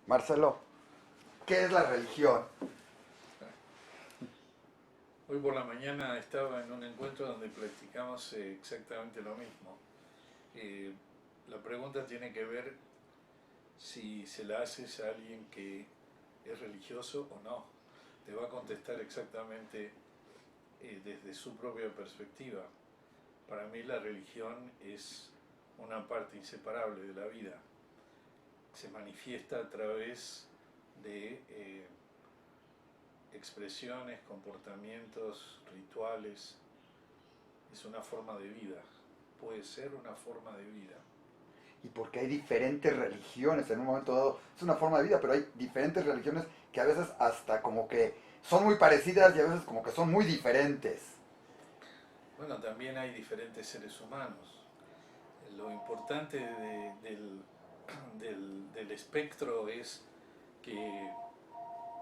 Marcelo, ¿qué es la religión? Hoy por la mañana estaba en un encuentro donde practicamos exactamente lo mismo. Eh, la pregunta tiene que ver si se la haces a alguien que es religioso o no. Te va a contestar exactamente desde su propia perspectiva. Para mí la religión es una parte inseparable de la vida. Se manifiesta a través de expresiones, comportamientos, rituales. Es una forma de vida, puede ser una forma de vida. Y porque hay diferentes religiones en un momento dado. Es una forma de vida, pero hay diferentes religiones que a veces hasta como que son muy parecidas y a veces como que son muy diferentes. Bueno, también hay diferentes seres humanos. Lo importante del espectro es que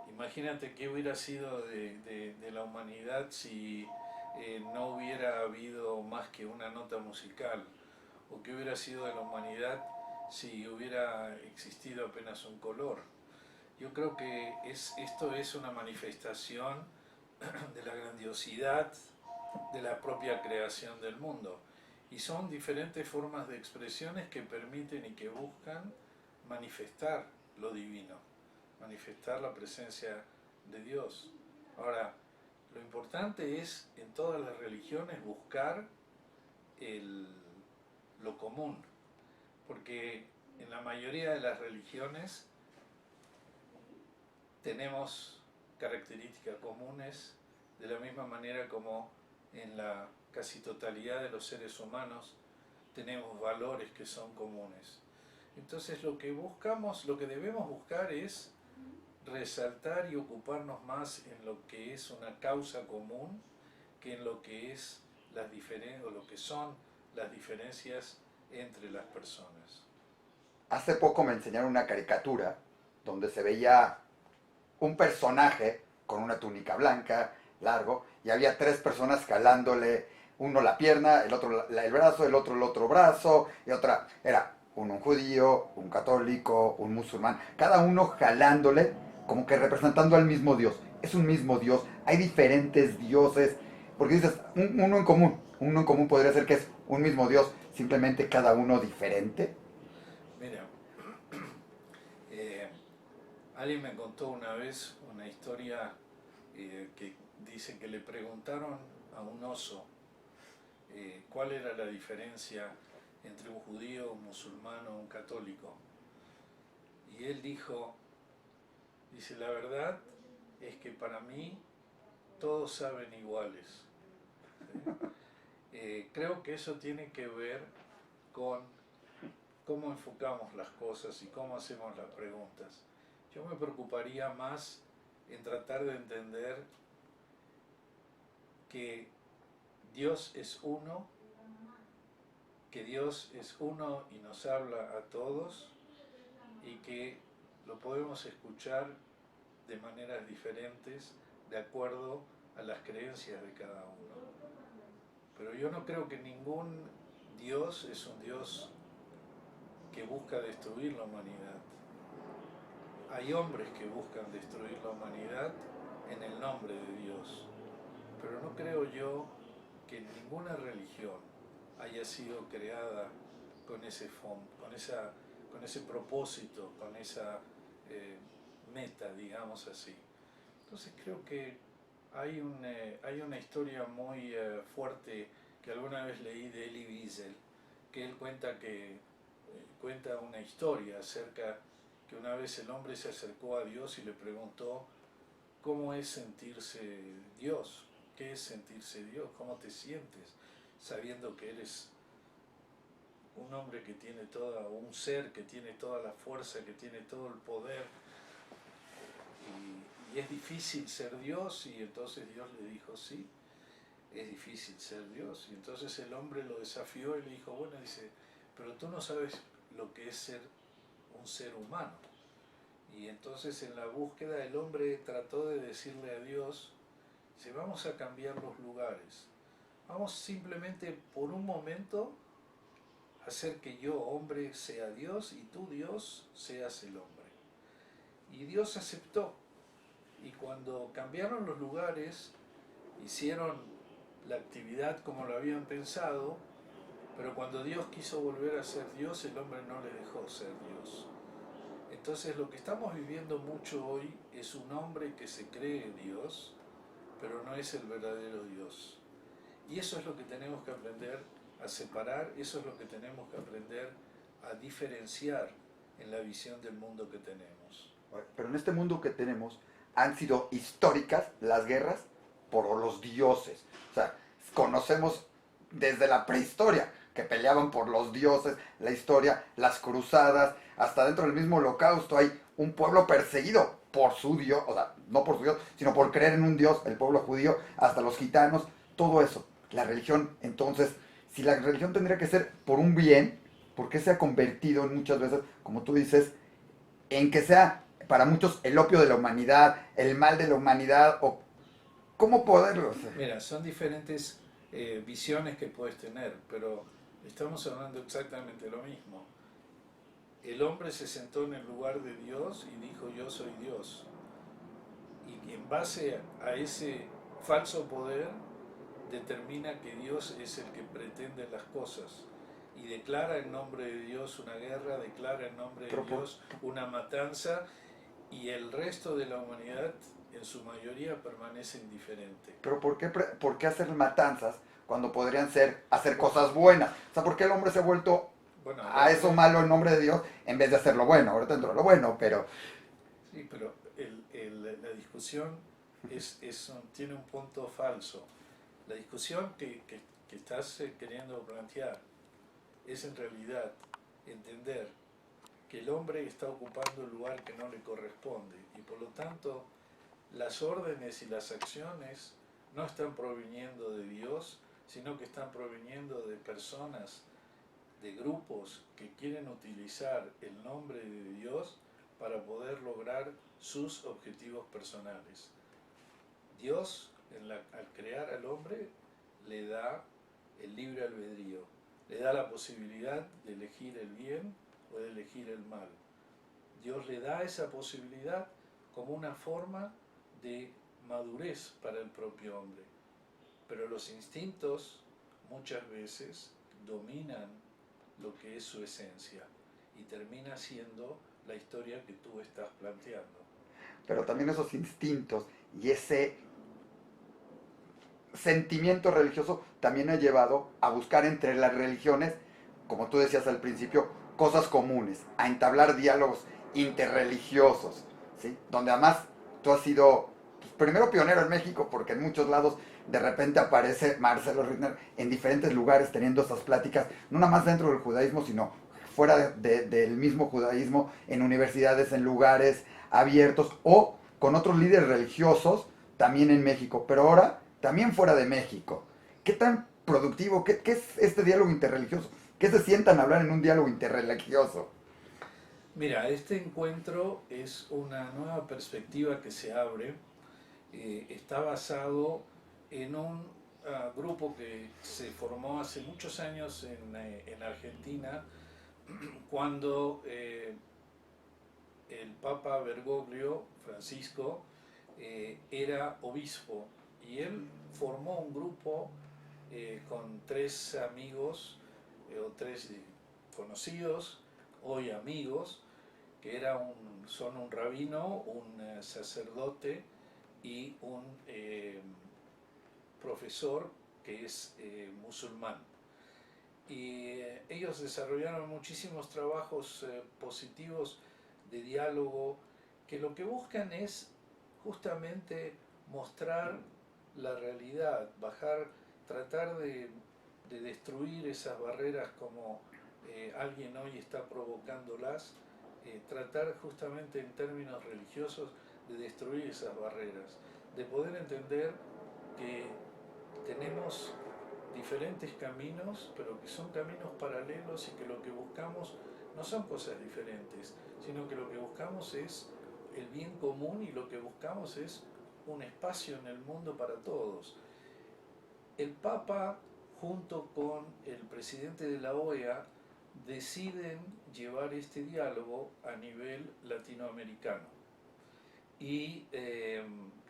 imagínate qué hubiera sido de la humanidad si no hubiera habido más que una nota musical, o qué hubiera sido de la humanidad si hubiera existido apenas un color. Yo creo que esto es una manifestación de la grandiosidad de la propia creación del mundo. Y son diferentes formas de expresiones que permiten y que buscan manifestar lo divino, manifestar la presencia de Dios. Ahora, lo importante es en todas las religiones buscar el, lo común, porque en la mayoría de las religiones tenemos características comunes, de la misma manera como en la casi totalidad de los seres humanos tenemos valores que son comunes. Entonces lo que buscamos, lo que debemos buscar es resaltar y ocuparnos más en lo que es una causa común que en lo que es las diferencias o lo que son las diferencias entre las personas. Hace poco me enseñaron una caricatura donde se veía un personaje con una túnica blanca, largo, y había tres personas jalándole, uno la pierna, el otro el brazo, el otro brazo, y otra era un judío, un católico, un musulmán, cada uno jalándole como que representando al mismo Dios. Es un mismo Dios, hay diferentes dioses, porque dices, uno en común podría ser que es un mismo Dios, simplemente cada uno diferente. Mira, eh, alguien me contó una vez una historia que dice que le preguntaron a un oso cuál era la diferencia entre un judío, un musulmán o un católico. Y él dice, la verdad es que para mí todos saben iguales. ¿Sí? Creo que eso tiene que ver con cómo enfocamos las cosas y cómo hacemos las preguntas. Yo me preocuparía más en tratar de entender que Dios es uno, que Dios es uno y nos habla a todos y que lo podemos escuchar de maneras diferentes de acuerdo a las creencias de cada uno. Pero yo no creo que ningún Dios es un Dios que busca destruir la humanidad. Hay hombres que buscan destruir la humanidad en el nombre de Dios, pero no creo yo que ninguna religión haya sido creada con ese con ese propósito, con esa eh, meta, digamos así. Entonces creo que hay una historia muy fuerte que alguna vez leí de Elie Wiesel, que él cuenta una historia acerca que una vez el hombre se acercó a Dios y le preguntó cómo es sentirse Dios, qué es sentirse Dios, cómo te sientes sabiendo que eres un hombre que tiene toda, un ser que tiene toda la fuerza, que tiene todo el poder, y es difícil ser Dios. Y entonces Dios le dijo, sí, es difícil ser Dios. Y entonces el hombre lo desafió y le dijo, bueno, dice, pero tú no sabes lo que es ser un ser humano. Y entonces en la búsqueda el hombre trató de decirle a Dios, si vamos a cambiar los lugares, vamos simplemente por un momento a hacer que yo, hombre, sea Dios y tú, Dios, seas el hombre. Y Dios aceptó. Y cuando cambiaron los lugares, hicieron la actividad como lo habían pensado, pero cuando Dios quiso volver a ser Dios, el hombre no le dejó ser Dios. Entonces lo que estamos viviendo mucho hoy es un hombre que se cree Dios, pero no es el verdadero Dios. Y eso es lo que tenemos que aprender a separar, eso es lo que tenemos que aprender a diferenciar en la visión del mundo que tenemos. Pero en este mundo que tenemos han sido históricas las guerras por los dioses. O sea, conocemos desde la prehistoria que peleaban por los dioses, la historia, las cruzadas, hasta dentro del mismo holocausto hay un pueblo perseguido por su dios, o sea, no por su dios, sino por creer en un dios, el pueblo judío, hasta los gitanos, todo eso. La religión, entonces, si la religión tendría que ser por un bien, ¿por qué se ha convertido muchas veces, como tú dices, en que sea para muchos el opio de la humanidad, el mal de la humanidad, o cómo poderlo hacer? Mira, son diferentes visiones que puedes tener, pero estamos hablando exactamente lo mismo. El hombre se sentó en el lugar de Dios y dijo yo soy Dios. Y en base a ese falso poder determina que Dios es el que pretende las cosas. Y declara en nombre de Dios una guerra, declara en nombre de Dios una matanza, y el resto de la humanidad en su mayoría permanece indiferente. Pero ¿por qué hacer matanzas cuando podrían ser hacer cosas buenas? O sea, ¿por qué el hombre se ha vuelto Bueno, a eso malo en nombre de Dios en vez de hacer lo bueno? Ahorita dentro de lo bueno, pero... sí, pero la discusión tiene un punto falso. La discusión que estás queriendo plantear es en realidad entender que el hombre está ocupando el lugar que no le corresponde y por lo tanto las órdenes y las acciones no están proviniendo de Dios, sino que están proviniendo de personas, de grupos que quieren utilizar el nombre de Dios para poder lograr sus objetivos personales. Dios, al crear al hombre, le da el libre albedrío, le da la posibilidad de elegir el bien o de elegir el mal. Dios le da esa posibilidad como una forma de madurez para el propio hombre. Pero los instintos muchas veces dominan lo que es su esencia y termina siendo la historia que tú estás planteando. Pero también esos instintos y ese sentimiento religioso también ha llevado a buscar entre las religiones, como tú decías al principio, cosas comunes, a entablar diálogos interreligiosos, ¿sí? Donde además tú has sido pues, primero pionero en México, porque en muchos lados de repente aparece Marcelo Rittner en diferentes lugares teniendo esas pláticas, no nada más dentro del judaísmo, sino fuera del mismo judaísmo, en universidades, en lugares abiertos o con otros líderes religiosos también en México, pero ahora también fuera de México. ¿Qué tan productivo, qué es este diálogo interreligioso? ¿Qué se sientan a hablar en un diálogo interreligioso? Mira, este encuentro es una nueva perspectiva que se abre. Está basado en un grupo que se formó hace muchos años en Argentina, cuando el Papa Bergoglio, Francisco, era obispo y él formó un grupo con tres amigos o tres conocidos, hoy amigos, que son un rabino, un sacerdote y un profesor que es musulmán. Y ellos desarrollaron muchísimos trabajos positivos de diálogo que lo que buscan es justamente mostrar la realidad, tratar de destruir esas barreras como alguien hoy está provocándolas, tratar justamente en términos religiosos de destruir esas barreras, de poder entender que tenemos diferentes caminos, pero que son caminos paralelos y que lo que buscamos no son cosas diferentes, sino que lo que buscamos es el bien común y lo que buscamos es un espacio en el mundo para todos. El Papa, junto con el presidente de la OEA, deciden llevar este diálogo a nivel latinoamericano. y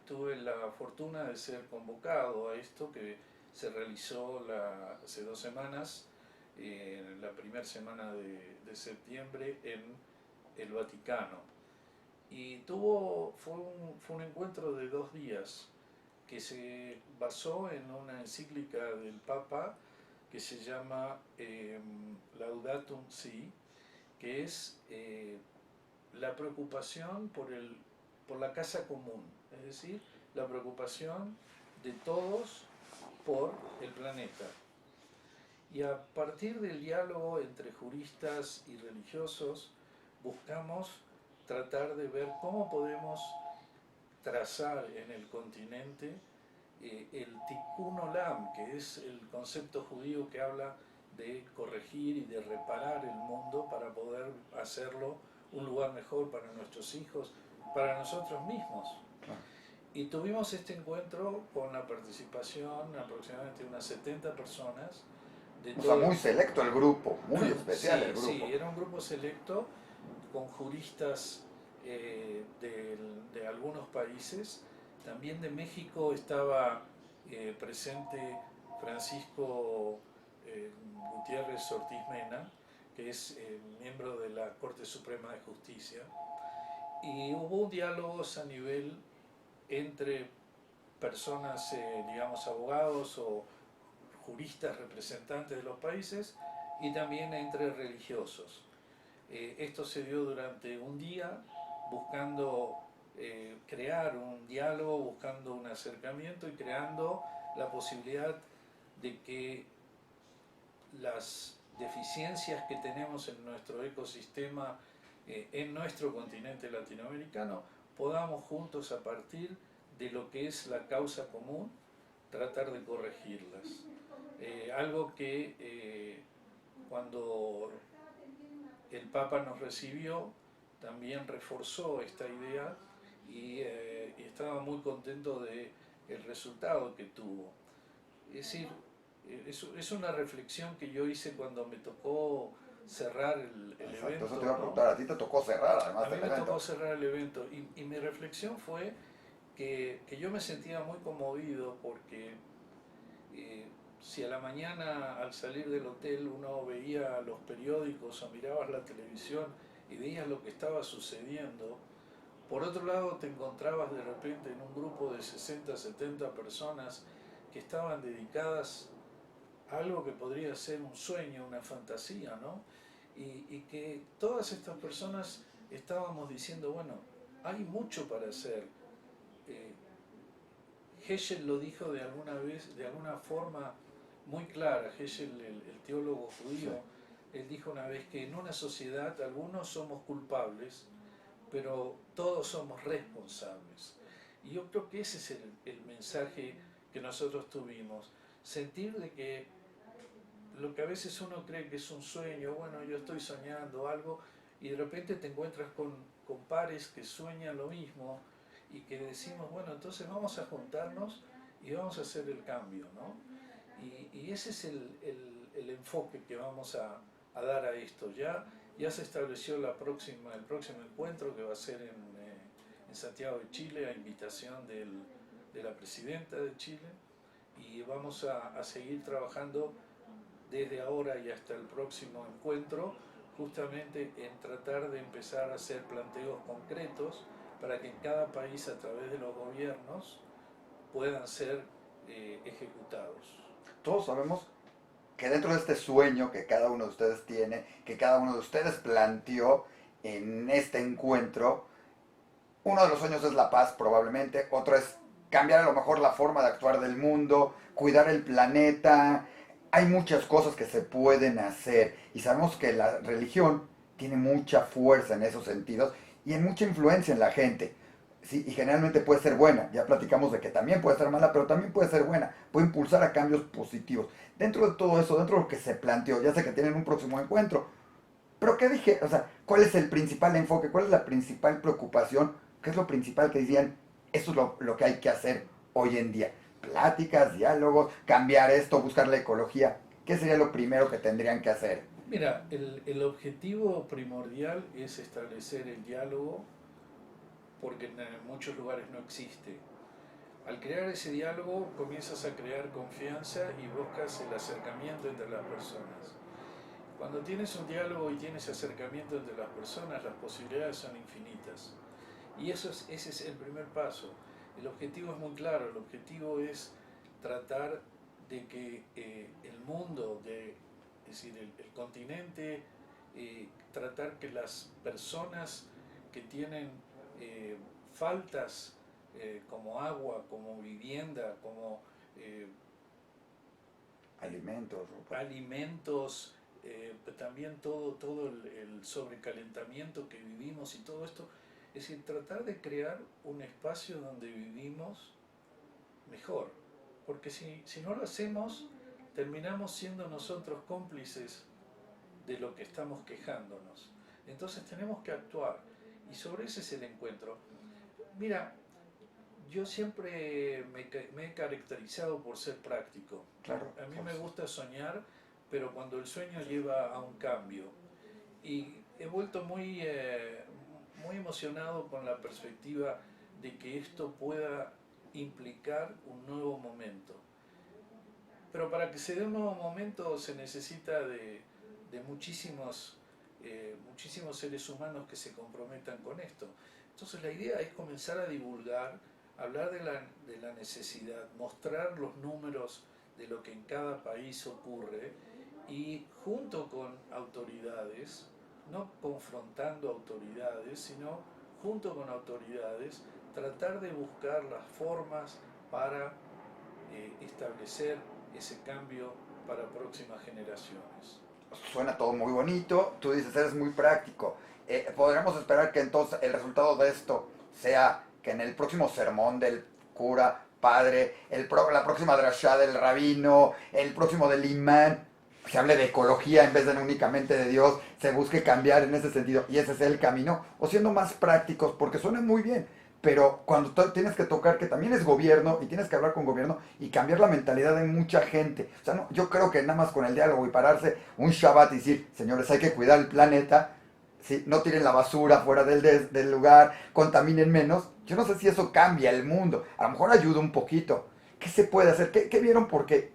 tuve la fortuna de ser convocado a esto que se realizó hace 2 semanas, la primera semana de septiembre en el Vaticano. Y fue un encuentro de 2 días que se basó en una encíclica del Papa que se llama Laudatum Si, que es la preocupación por la casa común, es decir, la preocupación de todos por el planeta. Y a partir del diálogo entre juristas y religiosos, buscamos tratar de ver cómo podemos trazar en el continente el tikkun olam, que es el concepto judío que habla de corregir y de reparar el mundo para poder hacerlo un lugar mejor para nuestros hijos, para nosotros mismos. Y tuvimos este encuentro con la participación aproximadamente de unas 70 personas. O sea, muy selecto el grupo, muy especial sí, el grupo. Sí, era un grupo selecto con juristas de algunos países. También de México estaba presente Francisco Gutiérrez Ortiz Mena, que es miembro de la Corte Suprema de Justicia. Y hubo diálogos a nivel entre personas, digamos, abogados o juristas representantes de los países y también entre religiosos. Esto se dio durante un día buscando crear un diálogo, buscando un acercamiento y creando la posibilidad de que las deficiencias que tenemos en nuestro ecosistema, en nuestro continente latinoamericano, podamos juntos, a partir de lo que es la causa común, tratar de corregirlas. Algo que cuando el Papa nos recibió también reforzó esta idea y estaba muy contento del resultado que tuvo. Es decir, es una reflexión que yo hice cuando me tocó cerrar el evento. Eso te iba a preguntar, a ti te tocó cerrar además del evento. A mí me tocó cerrar el evento y mi reflexión fue que yo me sentía muy conmovido porque si a la mañana al salir del hotel uno veía los periódicos o mirabas la televisión y veías lo que estaba sucediendo, por otro lado te encontrabas de repente en un grupo de 60, 70 personas que estaban dedicadas a algo que podría ser un sueño, una fantasía, ¿no? Y que todas estas personas estábamos diciendo, bueno, hay mucho para hacer. Heschel lo dijo de alguna forma muy clara. Heschel, el teólogo judío, sí, él dijo una vez que en una sociedad algunos somos culpables, pero todos somos responsables. Y yo creo que ese es el mensaje que nosotros tuvimos. Sentir de que lo que a veces uno cree que es un sueño, bueno, yo estoy soñando algo, y de repente te encuentras con pares que sueñan lo mismo, y que decimos, bueno, entonces vamos a juntarnos y vamos a hacer el cambio, ¿no? Y ese es el enfoque que vamos a dar a esto. Ya se estableció el próximo encuentro, que va a ser en Santiago de Chile, a invitación de la presidenta de Chile, y vamos a seguir trabajando desde ahora y hasta el próximo encuentro, justamente en tratar de empezar a hacer planteos concretos para que en cada país, a través de los gobiernos, puedan ser ejecutados. Todos sabemos que dentro de este sueño que cada uno de ustedes tiene, que cada uno de ustedes planteó en este encuentro, uno de los sueños es la paz probablemente, otro es cambiar a lo mejor la forma de actuar del mundo, cuidar el planeta. Hay muchas cosas que se pueden hacer y sabemos que la religión tiene mucha fuerza en esos sentidos y en mucha influencia en la gente. Sí, y generalmente puede ser buena, ya platicamos de que también puede ser mala, pero también puede ser buena, puede impulsar a cambios positivos. Dentro de todo eso, dentro de lo que se planteó, ya sé que tienen un próximo encuentro, pero ¿qué dije? O sea, ¿cuál es el principal enfoque? ¿Cuál es la principal preocupación? ¿Qué es lo principal que decían? Eso es lo que hay que hacer hoy en día. Pláticas, diálogos, cambiar esto, buscar la ecología. ¿Qué sería lo primero que tendrían que hacer? Mira, el objetivo primordial es establecer el diálogo porque en muchos lugares no existe. Al crear ese diálogo comienzas a crear confianza y buscas el acercamiento entre las personas. Cuando tienes un diálogo y tienes acercamiento entre las personas, las posibilidades son infinitas. Y ese es el primer paso. El objetivo es muy claro, el objetivo es tratar de que el mundo, es decir, el continente, tratar que las personas que tienen faltas como agua, como vivienda, como alimentos, también todo el sobrecalentamiento que vivimos y todo esto, es decir, tratar de crear un espacio donde vivimos mejor, porque si no lo hacemos, terminamos siendo nosotros cómplices de lo que estamos quejándonos. Entonces tenemos que actuar, y sobre ese es el encuentro. Mira, yo siempre me he caracterizado por ser práctico. Claro, a mí me gusta soñar, pero cuando el sueño lleva a un cambio. Y he vuelto muy emocionado con la perspectiva de que esto pueda implicar un nuevo momento. Pero para que se dé un nuevo momento se necesita de muchísimos seres humanos que se comprometan con esto. Entonces la idea es comenzar a divulgar, hablar de la necesidad, mostrar los números de lo que en cada país ocurre y junto con autoridades, no confrontando autoridades, sino junto con autoridades, tratar de buscar las formas para establecer ese cambio para próximas generaciones. Suena todo muy bonito, tú dices, eres muy práctico. ¿Podríamos esperar que entonces el resultado de esto sea que en el próximo sermón del cura, padre, la próxima drashá del rabino, el próximo del imán, se hable de ecología en vez de únicamente de Dios, se busque cambiar en ese sentido y ese es el camino? O siendo más prácticos, porque suena muy bien, pero cuando tienes que tocar que también es gobierno y tienes que hablar con gobierno y cambiar la mentalidad de mucha gente. O sea, no, yo creo que nada más con el diálogo y pararse un Shabbat y decir, señores, hay que cuidar el planeta, ¿sí? No tiren la basura fuera del lugar, contaminen menos. Yo no sé si eso cambia el mundo. A lo mejor ayuda un poquito. ¿Qué se puede hacer? ¿Qué vieron? Porque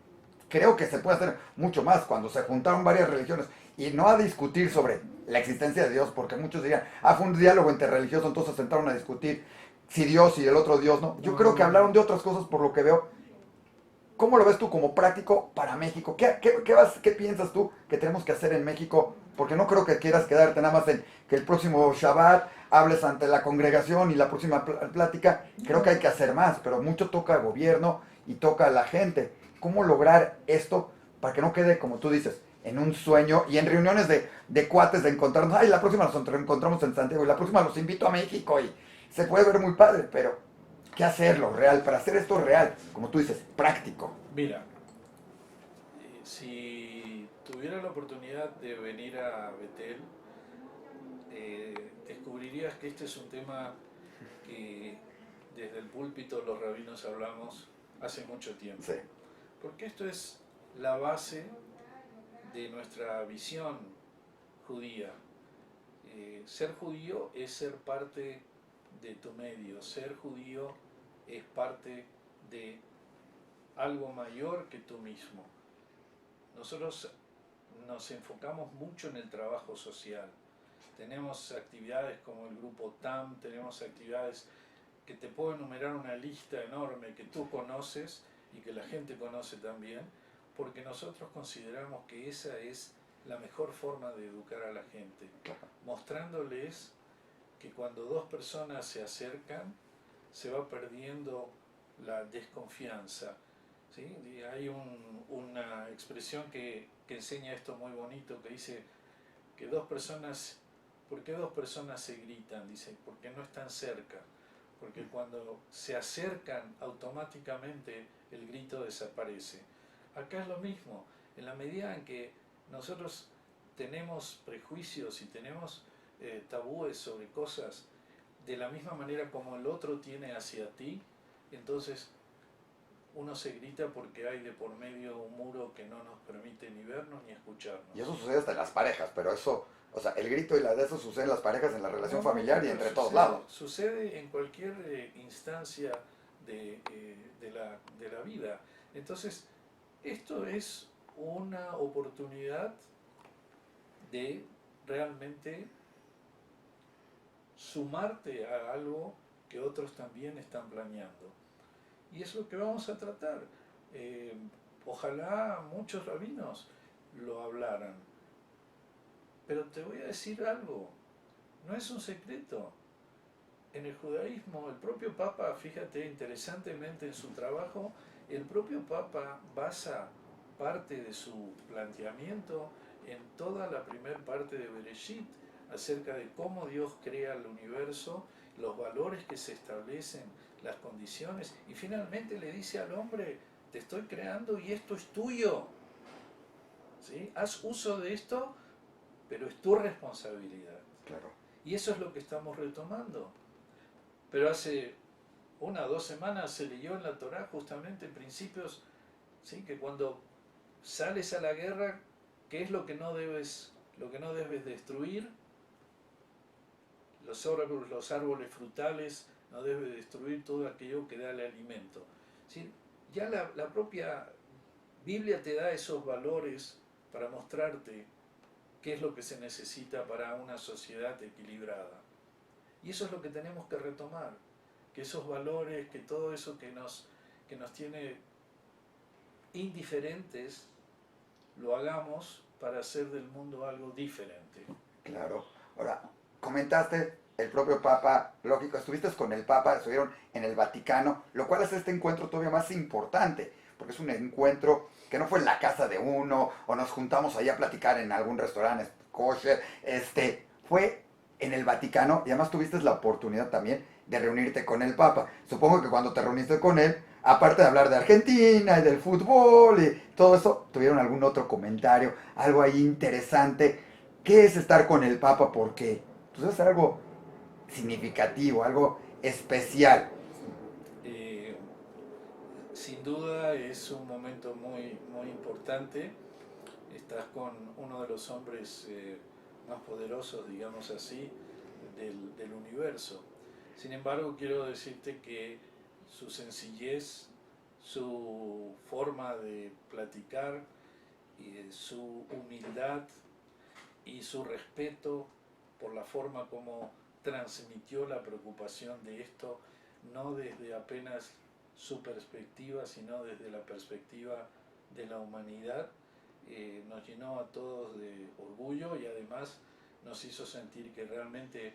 creo que se puede hacer mucho más cuando se juntaron varias religiones y no a discutir sobre la existencia de Dios, porque muchos dirían, fue un diálogo entre religiosos, entonces se sentaron a discutir si Dios y el otro Dios no. Yo creo que hablaron de otras cosas por lo que veo. ¿Cómo lo ves tú como práctico para México? ¿Qué piensas tú que tenemos que hacer en México? Porque no creo que quieras quedarte nada más en que el próximo Shabbat hables ante la congregación y la próxima plática. Creo que hay que hacer más, pero mucho toca al gobierno y toca a la gente. ¿Cómo lograr esto para que no quede, como tú dices, en un sueño y en reuniones de cuates de encontrarnos? Ay, la próxima nos encontramos en Santiago y la próxima los invito a México y se puede ver muy padre, pero ¿qué hacerlo real? Para hacer esto real, como tú dices, práctico. Mira, si tuviera la oportunidad de venir a Betel, descubrirías que este es un tema que desde el púlpito los rabinos hablamos hace mucho tiempo. Sí. Porque esto es la base de nuestra visión judía. Ser judío es ser parte de tu medio, ser judío es parte de algo mayor que tú mismo. Nosotros nos enfocamos mucho en el trabajo social. Tenemos actividades como el grupo TAM, tenemos actividades que te puedo enumerar una lista enorme que tú conoces y que la gente conoce también, porque nosotros consideramos que esa es la mejor forma de educar a la gente, mostrándoles que cuando dos personas se acercan se va perdiendo la desconfianza, ¿sí? Y hay una expresión que enseña esto muy bonito, que dice que ¿por qué dos personas se gritan? Dice, porque no están cerca, porque cuando se acercan automáticamente el grito desaparece. Acá es lo mismo, en la medida en que nosotros tenemos prejuicios y tenemos tabúes sobre cosas de la misma manera como el otro tiene hacia ti, entonces uno se grita porque hay de por medio un muro que no nos permite ni vernos ni escucharnos. Y eso sucede hasta en las parejas, pero eso O sea, el grito y la de eso sucede en las parejas, en la relación No, familiar y pero entre todos lados. sucede en cualquier instancia de la vida. Entonces, esto es una oportunidad de realmente sumarte a algo que otros también están planeando. Y es lo que vamos a tratar. Eh, Ojalá muchos rabinos lo hablaran. Pero te voy a decir algo, no es un secreto. En el judaísmo, el propio Papa, fíjate interesantemente en su trabajo, el propio Papa basa parte de su planteamiento en toda la primera parte de Bereshit, acerca de cómo Dios crea el universo, los valores que se establecen, las condiciones, y finalmente le dice al hombre, te estoy creando y esto es tuyo, ¿sí? Haz uso de esto, pero es tu responsabilidad. Claro. Y eso es lo que estamos retomando. Pero hace 1 o 2 semanas se leyó en la Torá justamente principios, ¿sí? Que cuando sales a la guerra, ¿qué es lo que no debes destruir? Los árboles frutales, no debes destruir todo aquello que da el alimento. ¿Sí? Ya la propia Biblia te da esos valores para mostrarte qué es lo que se necesita para una sociedad equilibrada. Y eso es lo que tenemos que retomar, que esos valores, que todo eso que nos tiene indiferentes, lo hagamos para hacer del mundo algo diferente. Claro. Ahora, comentaste el propio Papa, lógico, estuviste con el Papa, estuvieron en el Vaticano, lo cual hace este encuentro todavía más importante, porque es un encuentro que no fue en la casa de uno, o nos juntamos ahí a platicar en algún restaurante kosher, fue en el Vaticano, y además tuviste la oportunidad también de reunirte con el Papa. Supongo que cuando te reuniste con él, aparte de hablar de Argentina y del fútbol y todo eso, tuvieron algún otro comentario, algo ahí interesante. ¿Qué es estar con el Papa? Porque pues, es algo significativo, algo especial. Eh, Sin duda es un momento muy importante. Estás con uno de los hombres más poderosos, digamos así, del universo. Sin embargo, quiero decirte que su sencillez, su forma de platicar, su humildad y su respeto por la forma como transmitió la preocupación de esto, no desde apenas su perspectiva, sino desde la perspectiva de la humanidad, nos llenó a todos de orgullo y además nos hizo sentir que realmente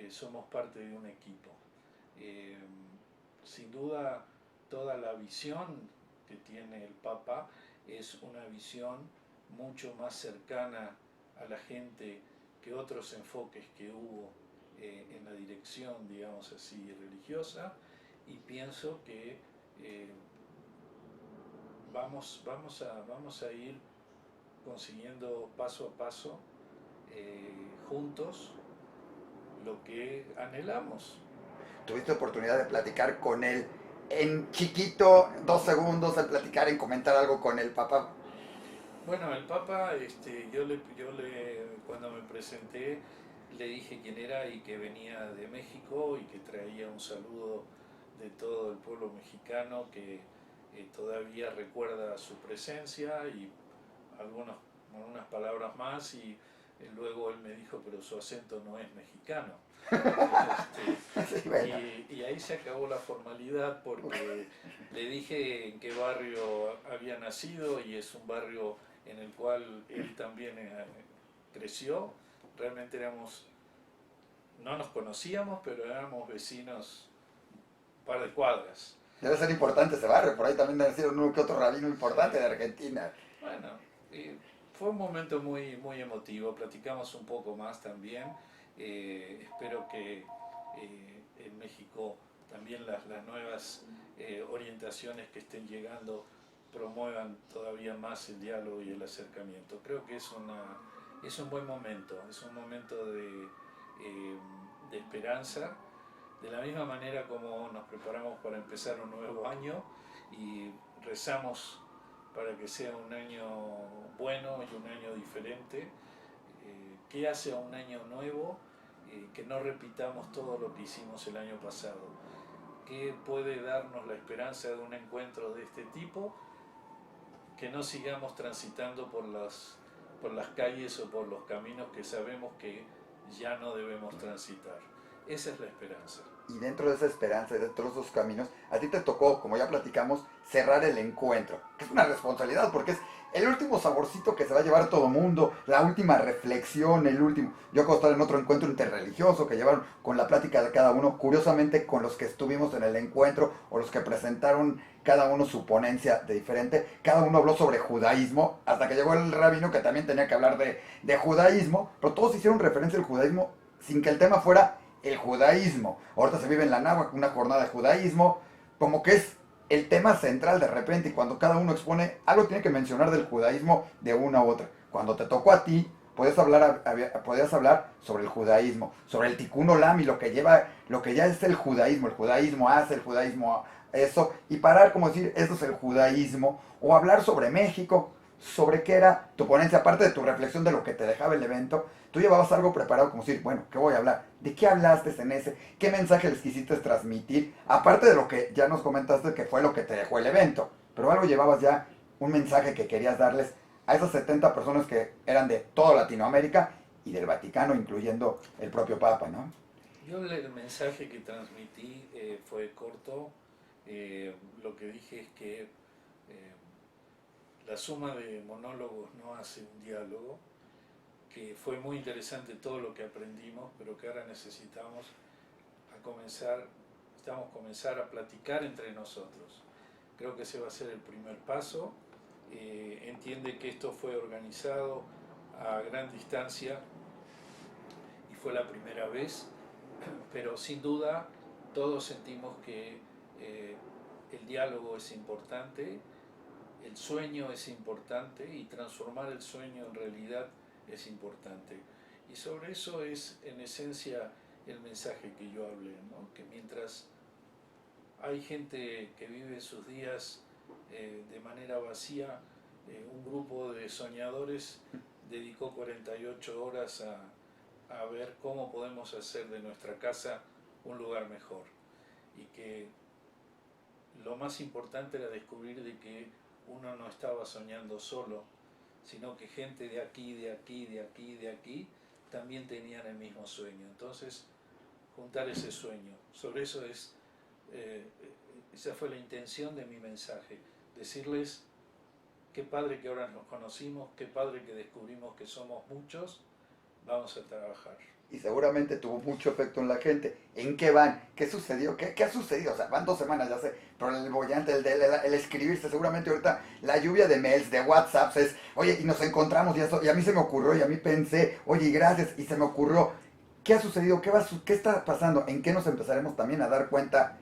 somos parte de un equipo. Eh, Sin duda, toda la visión que tiene el Papa es una visión mucho más cercana a la gente que otros enfoques que hubo en la dirección, digamos así, religiosa, y pienso que eh, vamos a ir consiguiendo paso a paso juntos lo que anhelamos. Tuviste oportunidad de platicar con él en chiquito, 2 segundos, de platicar, en comentar algo con el Papa. Bueno, el Papa, cuando me presenté, le dije quién era y que venía de México y que traía un saludo de todo el pueblo mexicano que todavía recuerda su presencia y algunas palabras más y luego él me dijo, pero su acento no es mexicano. Sí, bueno. Y ahí se acabó la formalidad porque le dije en qué barrio había nacido y es un barrio en el cual él también creció. Realmente no nos conocíamos, pero éramos vecinos un par de cuadras. Debe ser importante ese barrio, por ahí también debe ser uno que otro rabino importante de Argentina. Bueno, fue un momento muy emotivo, platicamos un poco más también. Espero que en México también las nuevas orientaciones que estén llegando promuevan todavía más el diálogo y el acercamiento. Creo que es un buen momento, es un momento de esperanza, de la misma manera como nos preparamos para empezar un nuevo año y rezamos para que sea un año bueno y un año diferente, ¿Qué hace a un año nuevo que no repitamos todo lo que hicimos el año pasado? ¿Qué puede darnos la esperanza de un encuentro de este tipo? Que no sigamos transitando por las calles o por los caminos que sabemos que ya no debemos transitar. Esa es la esperanza. Y dentro de esa esperanza y dentro de esos caminos, a ti te tocó, como ya platicamos, cerrar el encuentro, que es una responsabilidad porque es el último saborcito que se va a llevar todo mundo, la última reflexión, el último. Yo acabo de estar en otro encuentro interreligioso que llevaron con la plática de cada uno, curiosamente con los que estuvimos en el encuentro o los que presentaron cada uno su ponencia de diferente, cada uno habló sobre judaísmo, hasta que llegó el rabino que también tenía que hablar de judaísmo, pero todos hicieron referencia al judaísmo sin que el tema fuera el judaísmo. Ahorita se vive en la náhuatl una jornada de judaísmo, como que es el tema central de repente, y cuando cada uno expone algo tiene que mencionar del judaísmo de una u otra. Cuando te tocó a ti, podías hablar sobre el judaísmo, sobre el tikkun olam y lo que lleva, lo que ya es el judaísmo hace, el judaísmo eso, y parar como decir, esto es el judaísmo, o hablar sobre México, sobre qué era tu ponencia, aparte de tu reflexión de lo que te dejaba el evento, tú llevabas algo preparado como decir, bueno, ¿qué voy a hablar? ¿De qué hablaste en ese? ¿Qué mensaje les quisiste transmitir? Aparte de lo que ya nos comentaste que fue lo que te dejó el evento, pero algo llevabas ya, un mensaje que querías darles a esas 70 personas que eran de toda Latinoamérica y del Vaticano, incluyendo el propio Papa, ¿no? Yo el mensaje que transmití fue corto. Lo que dije es que la suma de monólogos no hace un diálogo, que fue muy interesante todo lo que aprendimos, pero que ahora necesitamos comenzar a platicar entre nosotros. Creo que ese va a ser el primer paso. Entiende que esto fue organizado a gran distancia y fue la primera vez, pero sin duda todos sentimos que el diálogo es importante, el sueño es importante y transformar el sueño en realidad es importante. Y sobre eso es en esencia el mensaje que yo hablé, ¿no? Que mientras hay gente que vive sus días de manera vacía, un grupo de soñadores dedicó 48 horas a ver cómo podemos hacer de nuestra casa un lugar mejor. Y que lo más importante era descubrir de que uno no estaba soñando solo, sino que gente de aquí, de aquí, de aquí, de aquí, también tenían el mismo sueño. Entonces, juntar ese sueño. Sobre eso esa fue la intención de mi mensaje, decirles qué padre que ahora nos conocimos, qué padre que descubrimos que somos muchos, vamos a trabajar. Y seguramente tuvo mucho efecto en la gente. ¿En qué van? ¿Qué sucedió? ¿Qué ha sucedido? O sea, van 2 semanas, ya sé, pero el bollante, el escribirse, seguramente ahorita la lluvia de mails, de WhatsApps es, oye, y nos encontramos y eso, y a mí se me ocurrió, y a mí pensé, oye, y gracias, y se me ocurrió. ¿Qué ha sucedido? ¿Qué está pasando? ¿En qué nos empezaremos también a dar cuenta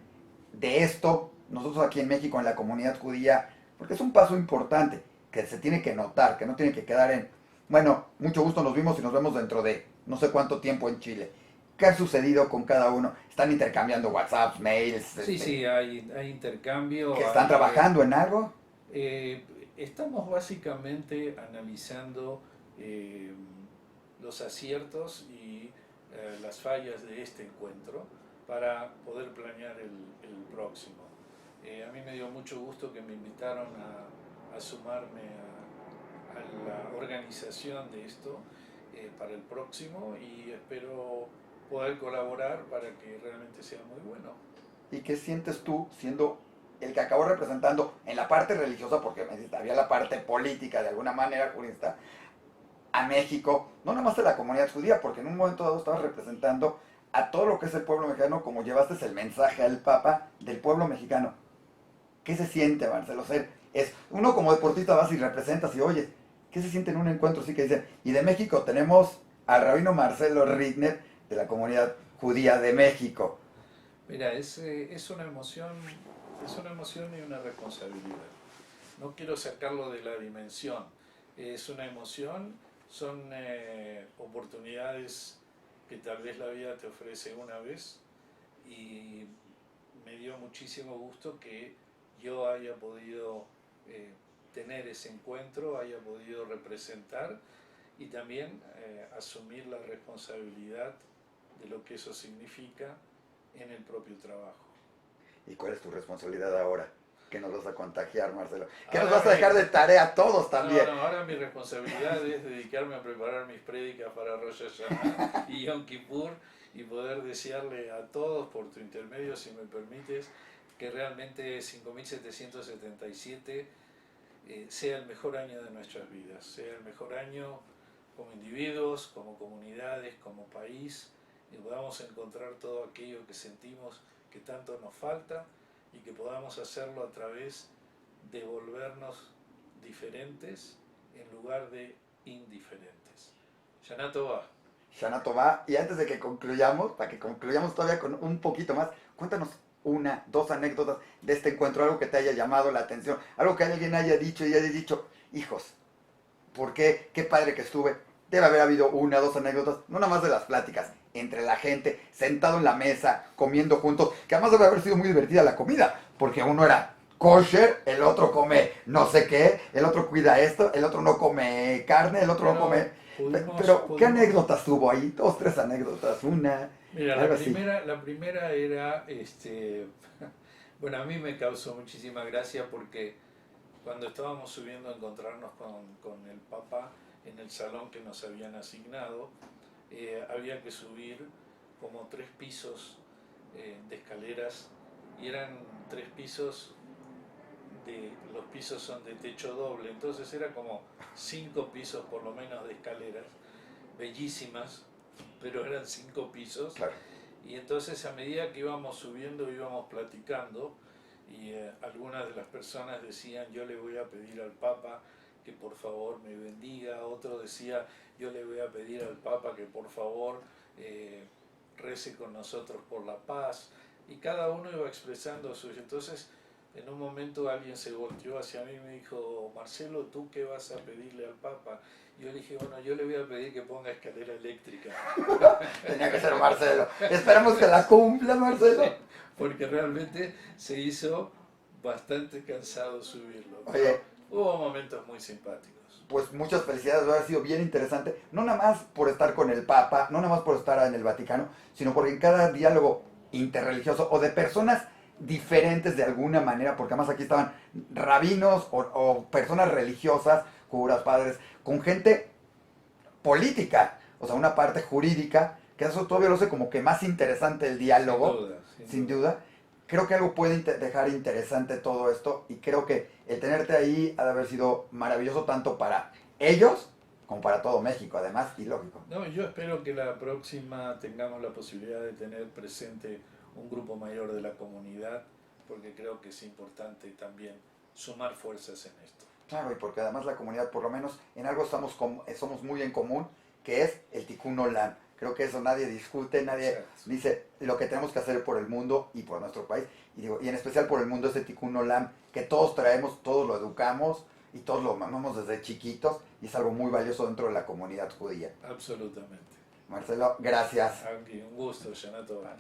de esto? Nosotros aquí en México, en la comunidad judía, porque es un paso importante, que se tiene que notar, que no tiene que quedar en, bueno, mucho gusto, nos vimos y nos vemos dentro de no sé cuánto tiempo en Chile. ¿Qué ha sucedido con cada uno? ¿Están intercambiando WhatsApps, mails? Sí, sí, hay intercambio. ¿Que están trabajando en algo? Eh, Estamos básicamente analizando eh, los aciertos y las fallas de este encuentro para poder planear el próximo. A mí me dio mucho gusto que me invitaron a sumarme a la organización de esto para el próximo y espero poder colaborar para que realmente sea muy bueno. ¿Y qué sientes tú siendo el que acabó representando en la parte religiosa, porque me dijiste, había la parte política de alguna manera, jurista, a México, no nada más de la comunidad judía, porque en un momento dado estabas representando a todo lo que es el pueblo mexicano, como llevaste el mensaje al Papa del pueblo mexicano? ¿Qué se siente, Marcelo? Ser, es, uno como deportista vas y representas y oyes, ¿qué se siente en un encuentro así que dicen? Y de México tenemos al rabino Marcelo Rittner de la comunidad judía de México. Mira, es una emoción y una responsabilidad. No quiero sacarlo de la dimensión. Es una emoción, son oportunidades que tal vez la vida te ofrece una vez y me dio muchísimo gusto que yo haya podido tener ese encuentro, haya podido representar y también asumir la responsabilidad de lo que eso significa en el propio trabajo. ¿Y cuál es tu responsabilidad ahora? ¿Qué nos vas a contagiar, Marcelo? ¿Qué Ahora nos vas a dejar de tarea a todos también? No, ahora mi responsabilidad es dedicarme a preparar mis prédicas para Rosh Hashanah y Yom Kippur y poder desearle a todos, por tu intermedio, si me permites, que realmente 5777 sea el mejor año de nuestras vidas, sea el mejor año como individuos, como comunidades, como país, y podamos encontrar todo aquello que sentimos que tanto nos falta y que podamos hacerlo a través de volvernos diferentes en lugar de indiferentes. Shana Tova. Shana Tova. Y antes de que concluyamos, para que concluyamos todavía con un poquito más, cuéntanos una, dos anécdotas de este encuentro, algo que te haya llamado la atención, algo que alguien haya dicho y haya dicho, hijos, ¿por qué? Qué padre que estuve. Debe haber habido una, dos anécdotas, no nada más de las pláticas, entre la gente, sentado en la mesa, comiendo juntos, que además debe haber sido muy divertida la comida, porque uno era kosher, el otro come no sé qué, el otro cuida esto, el otro no come carne, el otro no come... Pero, ¿qué anécdotas tuvo ahí? Dos, tres anécdotas, una, Mira, algo la primera era, bueno, a mí me causó muchísima gracia porque cuando estábamos subiendo a encontrarnos con el Papa en el salón que nos habían asignado, había que subir como 3 pisos de escaleras y eran 3 pisos, los pisos son de techo doble, entonces era como 5 pisos por lo menos de escaleras, bellísimas, pero eran 5 pisos. claro. Y entonces a medida que íbamos subiendo íbamos platicando y algunas de las personas decían yo le voy a pedir al Papa que por favor me bendiga, otro decía yo le voy a pedir al Papa que por favor rece con nosotros por la paz, y cada uno iba expresando suyo. Entonces en un momento alguien se volteó hacia mí y me dijo, Marcelo, ¿tú qué vas a pedirle al Papa? Yo le dije, bueno, yo le voy a pedir que ponga escalera eléctrica. Tenía que ser Marcelo. Esperamos que la cumpla, Marcelo. Sí, porque realmente se hizo bastante cansado subirlo. Oye, hubo momentos muy simpáticos. pues muchas felicidades, ha sido bien interesante, no nada más por estar con el Papa, no nada más por estar en el Vaticano, sino porque en cada diálogo interreligioso o de personas diferentes de alguna manera, porque además aquí estaban rabinos o personas religiosas, curas, padres, con gente política, o sea, una parte jurídica, que eso todavía lo hace como que más interesante el diálogo, Sin duda, sin duda. Creo que algo puede dejar interesante todo esto y creo que el tenerte ahí ha de haber sido maravilloso tanto para ellos como para todo México, además, y lógico. No, yo espero que la próxima tengamos la posibilidad de tener presente un grupo mayor de la comunidad, porque creo que es importante también sumar fuerzas en esto. Claro, y porque además la comunidad, por lo menos en algo somos muy en común, que es el Tikkun Olam. Creo que eso nadie discute, nadie Exacto. dice lo que tenemos que hacer por el mundo y por nuestro país. Y en especial por el mundo ese Tikkun Olam que todos traemos, todos lo educamos y todos lo mamamos desde chiquitos y es algo muy valioso dentro de la comunidad judía. Absolutamente. Marcelo, gracias. Un gusto, Shana Tova.